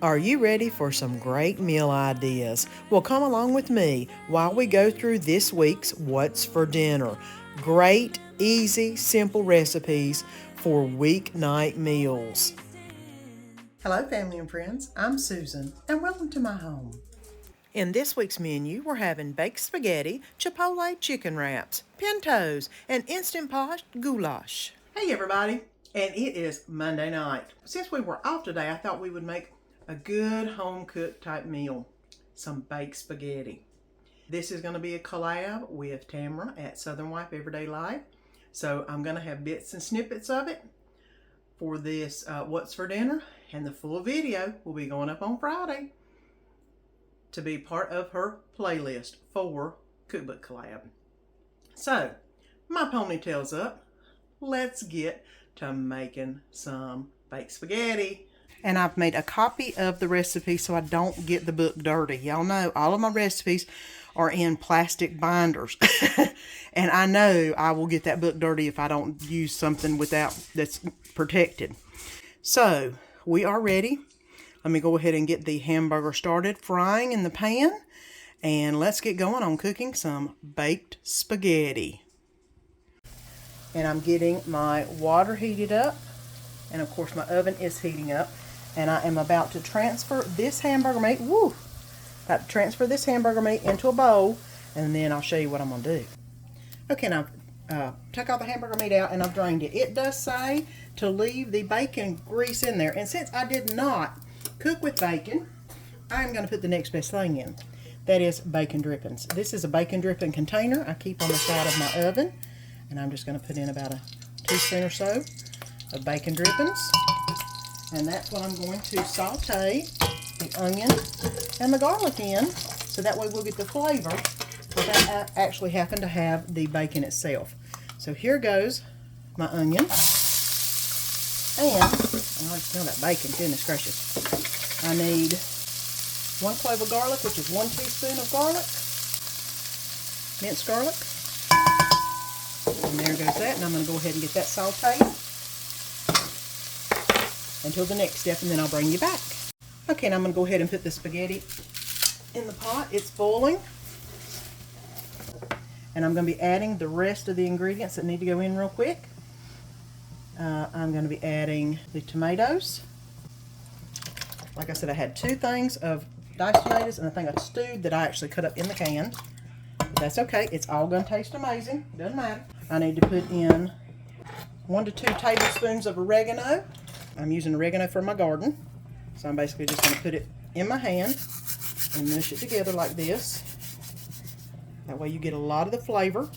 Are you ready for some great meal ideas? Well, come along with me while we go through this week's What's for Dinner. Great, easy, simple recipes for weeknight meals. Hello, family and friends. I'm Susan, and welcome to my home. In this week's menu, we're having baked spaghetti, Chipotle chicken wraps, pintos, and Instant Pot goulash. Hey, everybody, and it is Monday night. Since we were off today, I thought we would make a good home-cooked type meal, some baked spaghetti. This is going to be a collab with Tamara at Southern Wife Everyday Life. So I'm going to have bits and snippets of it for this What's for Dinner, and the full video will be going up on Friday to be part of her playlist for Cookbook Collab. So, my ponytail's up. Let's get to making some baked spaghetti. And I've made a copy of the recipe so I don't get the book dirty. Y'all know all of my recipes are in plastic binders. And I know I will get that book dirty if I don't use something that's protected. So, we are ready. Let me go ahead and get the hamburger started frying in the pan. And let's get going on cooking some baked spaghetti. And I'm getting my water heated up. And of course my oven is heating up. And I am about to transfer this hamburger meat, about to transfer this hamburger meat into a bowl, and then I'll show you what I'm going to do. Okay, now took all the hamburger meat out and I've drained it. It does say to leave the bacon grease in there, and since I did not cook with bacon, I'm going to put the next best thing in. That is bacon drippings. This is a bacon dripping container I keep on the side of my oven, and I'm just going to put in about a teaspoon or so of bacon drippings. And that's what I'm going to saute the onion and the garlic in, so that way we'll get the flavor without actually having to have the bacon itself. So here goes my onion. And I already smell that bacon, goodness gracious. I need 1 clove of garlic, which is 1 teaspoon of garlic, minced garlic. And there goes that, and I'm going to go ahead and get that sauteed until the next step, and then I'll bring you back. Okay, and I'm going to go ahead and put the spaghetti in the pot. It's boiling. And I'm going to be adding the rest of the ingredients that need to go in real quick. I'm going to be adding the tomatoes. Like I said, I had 2 things of diced tomatoes and a thing of stewed that I actually cut up in the can. But that's okay. It's all going to taste amazing. Doesn't matter. I need to put in 1 to 2 tablespoons of oregano. I'm using oregano for my garden. So I'm basically just going to put it in my hand and mush it together like this. That way you get a lot of the flavor.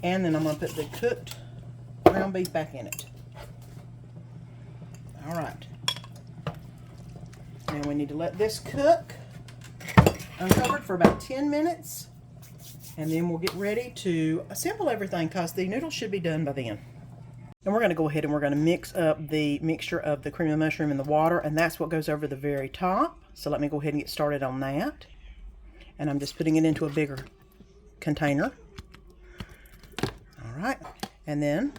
And then I'm going to put the cooked ground beef back in it. Alright. And we need to let this cook uncovered for about 10 minutes. And then we'll get ready to assemble everything because the noodles should be done by then. And we're going to go ahead and we're going to mix up the mixture of the cream of mushroom and the water, and that's what goes over the very top. So let me go ahead and get started on that. And I'm just putting it into a bigger container. Alright, and then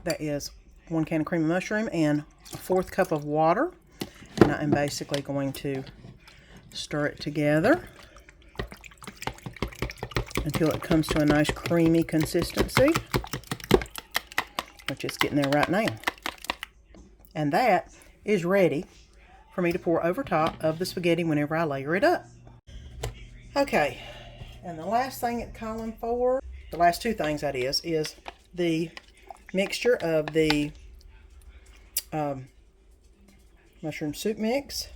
that is 1 can of cream of mushroom and a 1/4 cup of water. And I am basically going to stir it together until it comes to a nice creamy consistency, which is getting there right now. And that is ready for me to pour over top of the spaghetti whenever I layer it up. Okay, and the last thing it's calling for, the last 2 things that is the mixture of the mushroom soup mix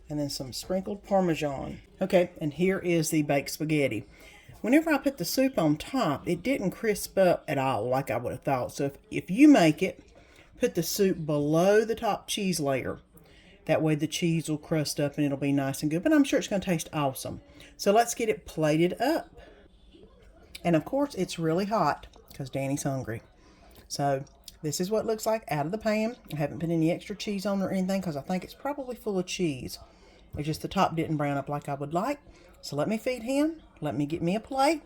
and then some sprinkled Parmesan. Okay, and here is the baked spaghetti. Whenever I put the soup on top, it didn't crisp up at all like I would have thought. So if you make it, put the soup below the top cheese layer. That way the cheese will crust up and it'll be nice and good. But I'm sure it's going to taste awesome. So let's get it plated up. And of course it's really hot because Danny's hungry. So this is what it looks like out of the pan. I haven't put any extra cheese on or anything because I think it's probably full of cheese. It's just the top didn't brown up like I would like. So let me feed him. Let me get me a plate.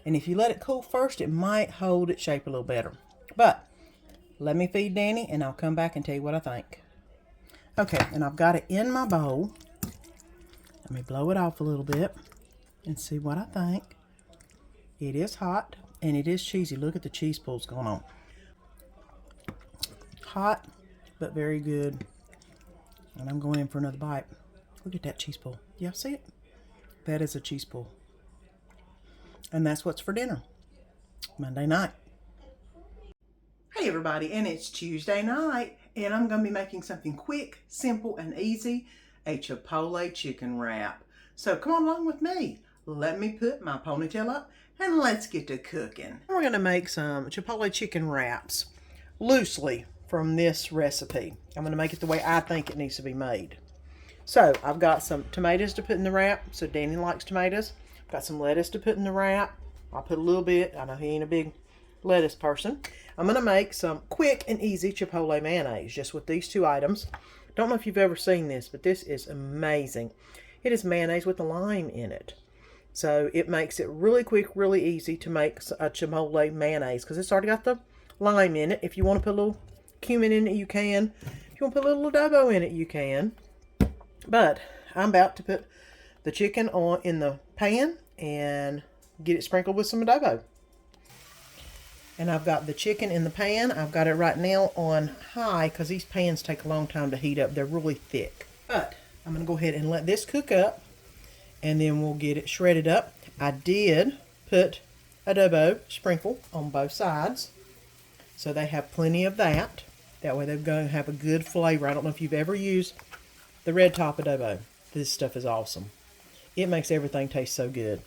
And if you let it cool first, it might hold its shape a little better. But let me feed Danny and I'll come back and tell you what I think. Okay, and I've got it in my bowl. Let me blow it off a little bit and see what I think. It is hot and it is cheesy. Look at the cheese pulls going on. Hot, but very good. And I'm going in for another bite. Look at that cheese pull. Y'all see it? That is a cheese pull. And that's what's for dinner. Monday night. Hey everybody, and it's Tuesday night, and I'm going to be making something quick, simple, and easy, a Chipotle chicken wrap. So come on along with me. Let me put my ponytail up, and let's get to cooking. We're going to make some Chipotle chicken wraps loosely from this recipe. I'm going to make it the way I think it needs to be made. So I've got some tomatoes to put in the wrap, so Danny likes tomatoes. I've got some lettuce to put in the wrap. I'll put a little bit. I know he ain't a big lettuce person. I'm going to make some quick and easy Chipotle mayonnaise just with these two items. Don't know if you've ever seen this, but this is amazing. It is mayonnaise with a lime in it. So it makes it really quick, really easy to make a Chipotle mayonnaise because it's already got the lime in it. If you want to put a little cumin in it, you can. If you want to put a little adobo in it, you can. But I'm about to put the chicken on in the pan and get it sprinkled with some adobo. And I've got the chicken in the pan. I've got it right now on high because these pans take a long time to heat up. They're really thick. But I'm going to go ahead and let this cook up, and then we'll get it shredded up. I did put adobo sprinkle on both sides, so they have plenty of that. That way they're going to have a good flavor. I don't know if you've ever used the red top adobo. This stuff is awesome. It makes everything taste so good.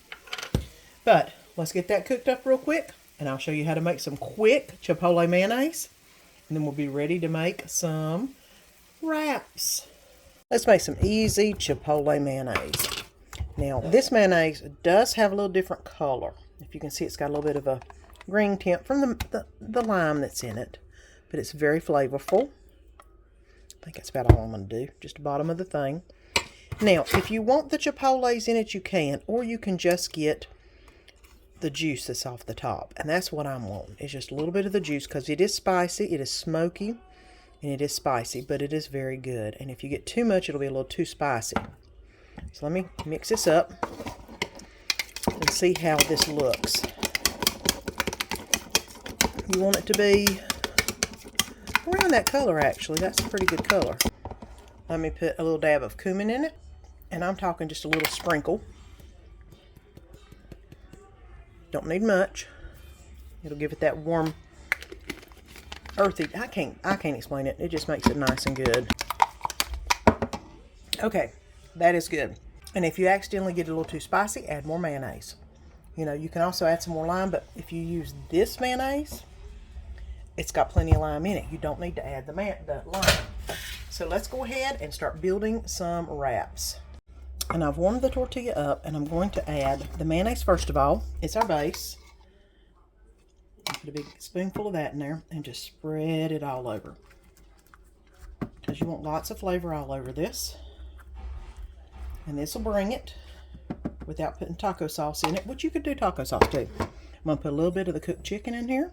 But let's get that cooked up real quick, and I'll show you how to make some quick Chipotle mayonnaise. And then we'll be ready to make some wraps. Let's make some easy Chipotle mayonnaise. Now, this mayonnaise does have a little different color. If you can see, it's got a little bit of a green tint from the lime that's in it. But it's very flavorful. I think that's about all I'm going to do. Just the bottom of the thing. Now, if you want the chipotles in it, you can. Or you can just get the juice that's off the top. And that's what I'm wanting. It's just a little bit of the juice because it is spicy, it is smoky, and it is spicy. But it is very good. And if you get too much, it'll be a little too spicy. So let me mix this up and see how this looks. You want it to be around that color, actually. That's a pretty good color. Let me put a little dab of cumin in it. And I'm talking just a little sprinkle. Don't need much. It'll give it that warm, earthy. I can't explain it. It just makes it nice and good. Okay, that is good. And if you accidentally get it a little too spicy, add more mayonnaise. You know, you can also add some more lime, but if you use this mayonnaise, it's got plenty of lime in it. You don't need to add the lime. So let's go ahead and start building some wraps. And I've warmed the tortilla up, and I'm going to add the mayonnaise first of all. It's our base. Put a big spoonful of that in there and just spread it all over. Because you want lots of flavor all over this. And this will bring it without putting taco sauce in it, which you could do taco sauce too. I'm going to put a little bit of the cooked chicken in here.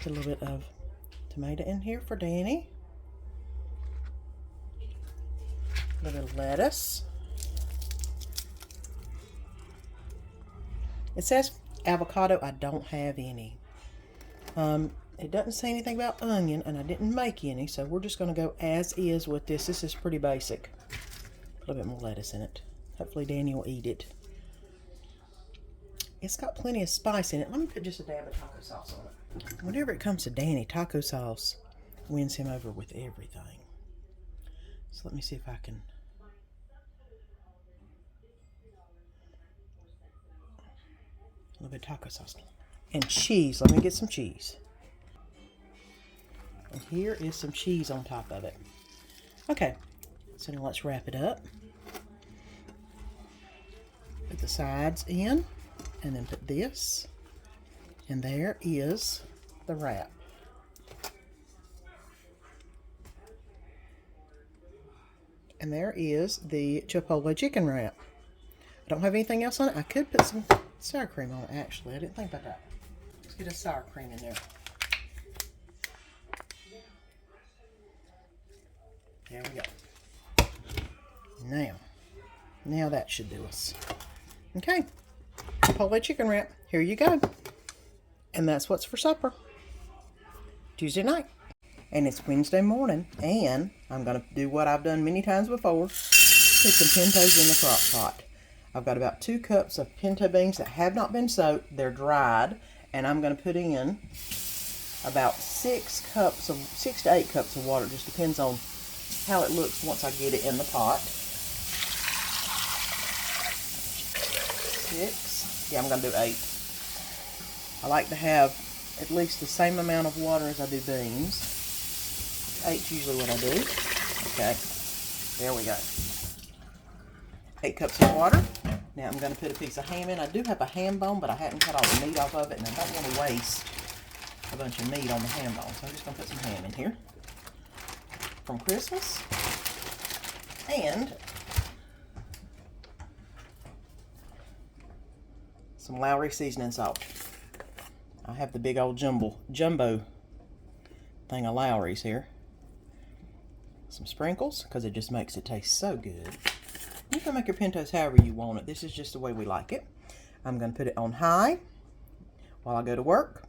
Put a little bit of tomato in here for Danny. A little bit of lettuce. It says avocado. I don't have any. It doesn't say anything about onion, and I didn't make any, so we're just going to go as is with this. This is pretty basic. Put a little bit more lettuce in it. Hopefully Danny will eat it. It's got plenty of spice in it. Let me put just a dab of taco sauce on it. Whenever it comes to Danny, taco sauce wins him over with everything. So let me see if I can. A little bit of taco sauce. And cheese. Let me get some cheese. And here is some cheese on top of it. Okay, so now let's wrap it up. Put the sides in, and then put this. And there is the wrap. And there is the Chipotle chicken wrap. I don't have anything else on it. I could put some sour cream on it, actually. I didn't think about that. get a sour cream in there. There we go. Now that should do us. Okay, Chipotle chicken wrap. Here you go. And that's what's for supper. Tuesday night. And it's Wednesday morning, and I'm going to do what I've done many times before. Put some pintos in the crock pot. I've got about 2 cups of pinto beans that have not been soaked. They're dried, and I'm going to put in about 6 to 8 cups of water. It just depends on how it looks once I get it in the pot. 6. Yeah, I'm going to do 8. I like to have at least the same amount of water as I do beans. 8's usually what I do. Okay, there we go. 8 cups of water. Now I'm going to put a piece of ham in. I do have a ham bone, but I hadn't cut all the meat off of it, and I don't want to waste a bunch of meat on the ham bone. So I'm just going to put some ham in here from Christmas. And some Lowry seasoning salt. I have the big old jumbo thing of Lowry's here. Some sprinkles, because it just makes it taste so good. You can make your pintos however you want it. This is just the way we like it. I'm going to put it on high while I go to work.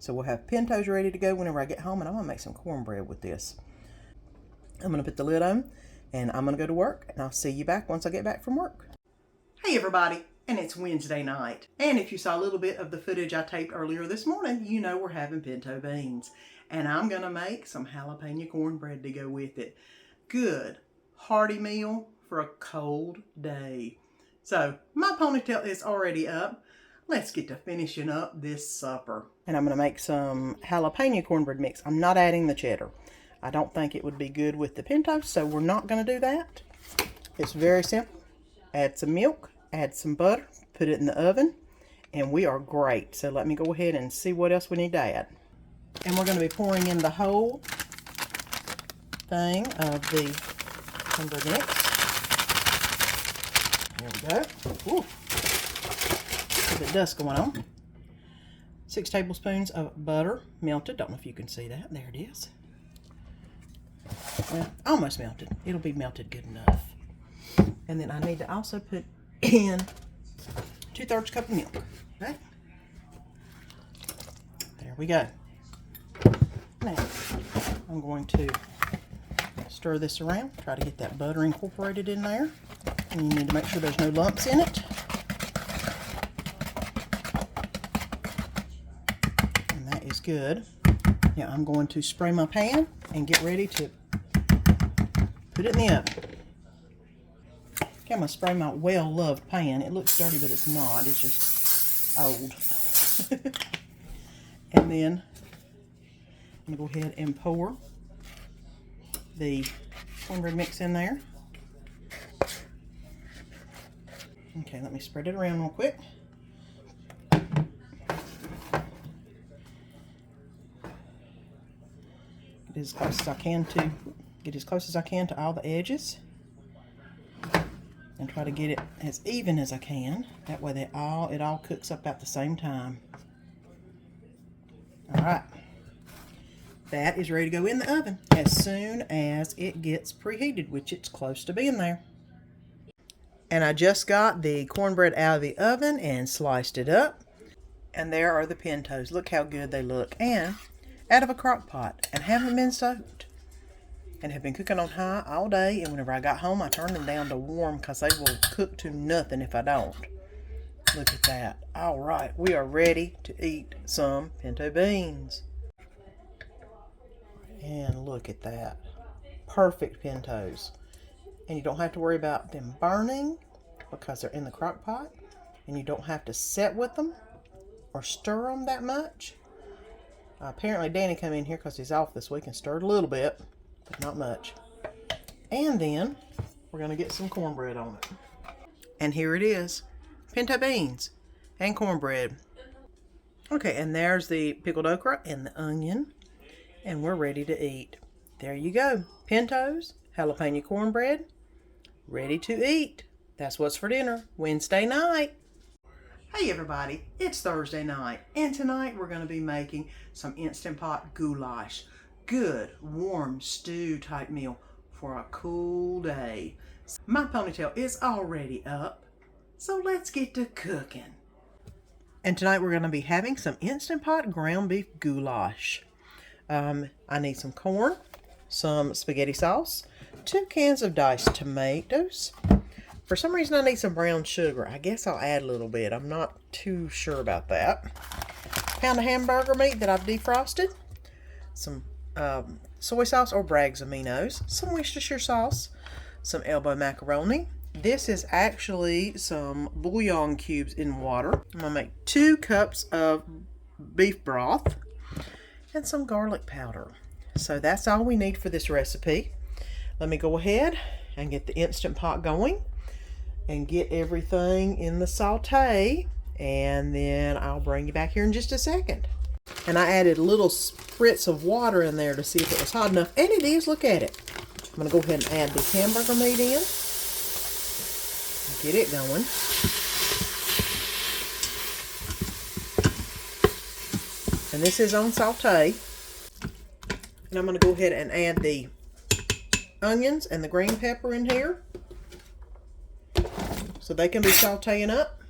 So we'll have pintos ready to go whenever I get home, and I'm going to make some cornbread with this. I'm going to put the lid on, and I'm going to go to work, and I'll see you back once I get back from work. Hey everybody, and it's Wednesday night. And if you saw a little bit of the footage I taped earlier this morning, you know we're having pinto beans. And I'm going to make some jalapeno cornbread to go with it. Good, hearty meal for a cold day. So, my ponytail is already up. Let's get to finishing up this supper. And I'm going to make some jalapeno cornbread mix. I'm not adding the cheddar. I don't think it would be good with the pinto, so we're not going to do that. It's very simple. Add some milk, add some butter, put it in the oven, and we are great. So let me go ahead and see what else we need to add. And we're going to be pouring in the whole thing of the cornbread mix. There we go. Ooh. A bit of dust going on. 6 tablespoons of butter, melted. Don't know if you can see that. There it is. Well, almost melted. It'll be melted good enough. And then I need to also put in 2/3 cup of milk. Okay. There we go. Now, I'm going to stir this around, try to get that butter incorporated in there. And you need to make sure there's no lumps in it. And that is good. Now I'm going to spray my pan and get ready to put it in the oven. Okay, I'm going to spray my well-loved pan. It looks dirty, but it's not. It's just old. And then I'm going to go ahead and pour the cornbread mix in there. Okay, let me spread it around real quick. Get as close as I can to all the edges. And try to get it as even as I can. That way it all cooks up at the same time. Alright. That is ready to go in the oven as soon as it gets preheated, which it's close to being there. And I just got the cornbread out of the oven and sliced it up. And there are the pintos. Look how good they look. And out of a crock pot and haven't been soaked. And have been cooking on high all day. And whenever I got home, I turned them down to warm because they will cook to nothing if I don't. Look at that. All right, we are ready to eat some pinto beans. And look at that. Perfect pintos. And you don't have to worry about them burning because they're in the crock pot. And you don't have to set with them or stir them that much. Apparently Danny came in here because he's off this week and stirred a little bit, but not much. And then we're going to get some cornbread on it. And here it is. Pinto beans and cornbread. Okay, and there's the pickled okra and the onion. And we're ready to eat. There you go. Pintos, jalapeno cornbread, ready to eat. That's what's for dinner Wednesday night. Hey everybody, it's Thursday night, and tonight we're going to be making some Instant Pot goulash. Good, warm stew type meal for a cool day. My ponytail is already up, so let's get to cooking. And tonight we're going to be having some Instant Pot ground beef goulash. I need some corn, some spaghetti sauce, 2 cans of diced tomatoes. For some reason, I need some brown sugar. I guess I'll add a little bit. I'm not too sure about that. Pound of hamburger meat that I've defrosted. Some soy sauce or Bragg's aminos. Some Worcestershire sauce. Some elbow macaroni. This is actually some bouillon cubes in water. I'm going to make 2 cups of beef broth. And some garlic powder. So that's all we need for this recipe. Let me go ahead and get the Instant Pot going. And get everything in the saute, and then I'll bring you back here in just a second. And I added little spritz of water in there to see if it was hot enough, and it is. Look at it. I'm going to go ahead and add the hamburger meat in. Get it going. And this is on saute. And I'm going to go ahead and add the onions and the green pepper in here, so they can be sauteing up.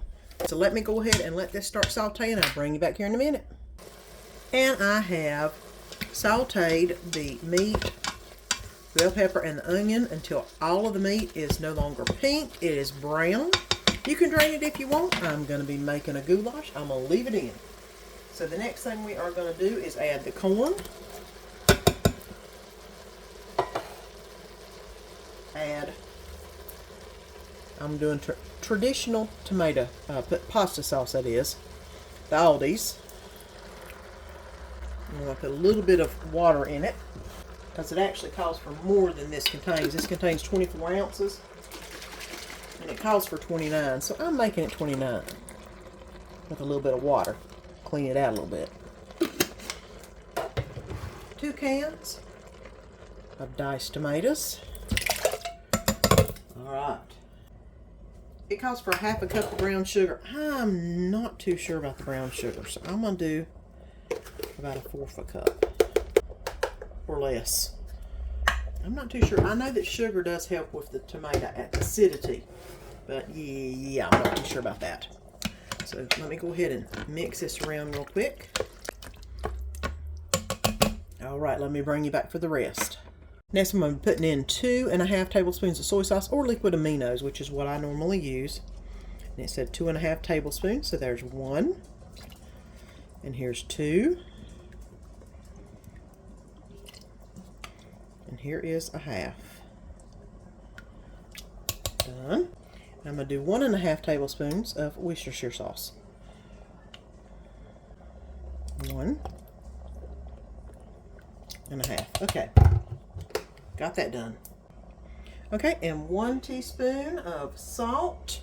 So let me go ahead and let this start sauteing. I'll bring you back here in a minute. And I have sauteed the meat, bell pepper, and the onion until all of the meat is no longer pink. It is brown. You can drain it if you want. I'm going to be making a goulash. I'm going to leave it in. So the next thing we are going to do is add the corn. I'm doing traditional tomato pasta sauce, that is, the Aldi's. I'm going to put a little bit of water in it because it actually calls for more than this contains. This contains 24 ounces and it calls for 29, so I'm making it 29 with a little bit of water. Clean it out a little bit. 2 cans of diced tomatoes. All right. It calls for 1/2 cup of brown sugar. I'm not too sure about the brown sugar, so I'm going to do about 1/4 cup or less. I'm not too sure. I know that sugar does help with the tomato acidity, but yeah, I'm not too sure about that. So let me go ahead and mix this around real quick. All right, let me bring you back for the rest. Next, I'm going to be putting in 2½ tablespoons of soy sauce or liquid aminos, which is what I normally use. And it said 2½ tablespoons, so there's 1. And here's 2. And here is 1/2. Done. I'm going to do 1½ tablespoons of Worcestershire sauce. 1 and 1/2. Okay. Got that done. Okay, and 1 teaspoon of salt.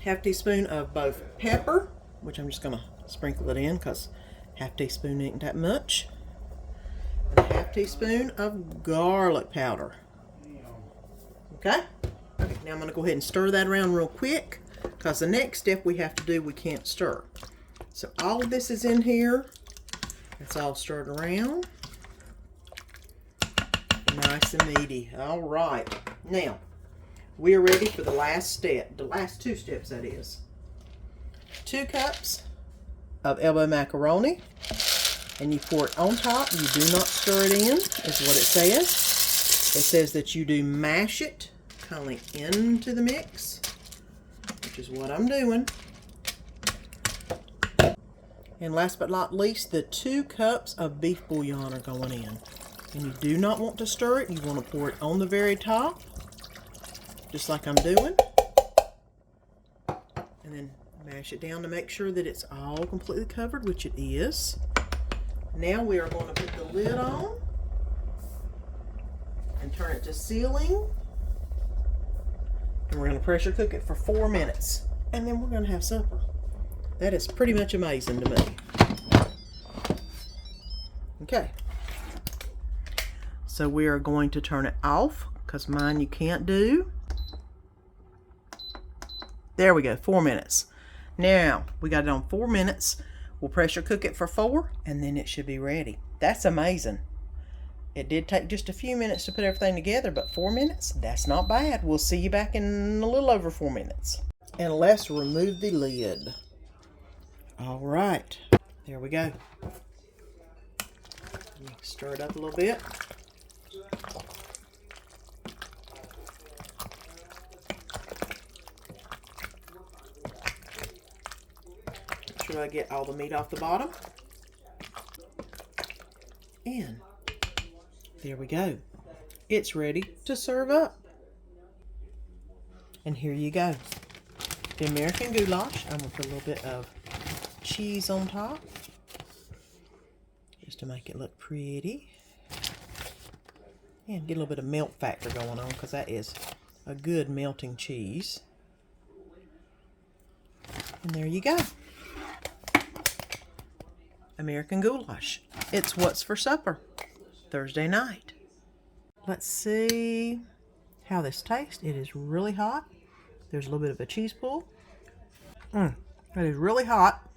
Half teaspoon of both pepper, which I'm just going to sprinkle it in because 1/2 teaspoon ain't that much. And 1/2 teaspoon of garlic powder. Okay? Okay, now I'm going to go ahead and stir that around real quick because the next step we have to do, we can't stir. So all of this is in here. It's all stirred around. Nice and meaty. All right. Now, we are ready for the last step. The last 2 steps, that is. 2 cups of elbow macaroni. And you pour it on top. You do not stir it in, is what it says. It says that you do mash it kind of into the mix, which is what I'm doing. And last but not least, the 2 cups of beef bouillon are going in. And you do not want to stir it. You want to pour it on the very top, just like I'm doing. And then mash it down to make sure that it's all completely covered, which it is. Now we are going to put the lid on and turn it to sealing. And we're going to pressure cook it for 4 minutes. And then we're going to have supper. That is pretty much amazing to me. Okay. So we are going to turn it off because mine you can't do. There we go, 4 minutes. Now, we got it on 4 minutes. We'll pressure cook it for 4, and then it should be ready. That's amazing. It did take just a few minutes to put everything together, but 4 minutes, that's not bad. We'll see you back in a little over 4 minutes. And let's remove the lid. All right, there we go. Stir it up a little bit. Make sure I get all the meat off the bottom. And there we go. It's ready to serve up. And here you go. The American goulash. I'm going to put a little bit of cheese on top, just to make it look pretty. And get a little bit of melt factor going on, because that is a good melting cheese. And there you go. American goulash. It's what's for supper Thursday night. Let's see how this tastes. It is really hot. There's a little bit of a cheese pull. It is really hot.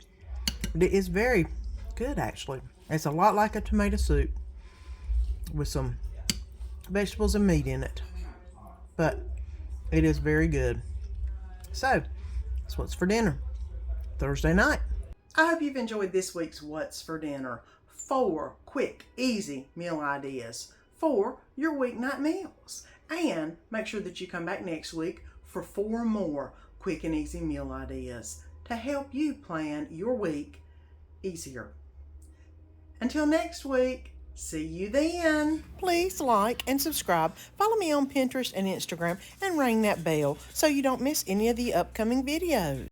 It is very good, actually. It's a lot like a tomato soup with some vegetables and meat in it. But it is very good. So, that's what's for dinner Thursday night. I hope you've enjoyed this week's What's for Dinner. 4 quick, easy meal ideas for your weeknight meals. And make sure that you come back next week for 4 more quick and easy meal ideas to help you plan your week easier. Until next week, see you then. Please like and subscribe. Follow me on Pinterest and Instagram and ring that bell so you don't miss any of the upcoming videos.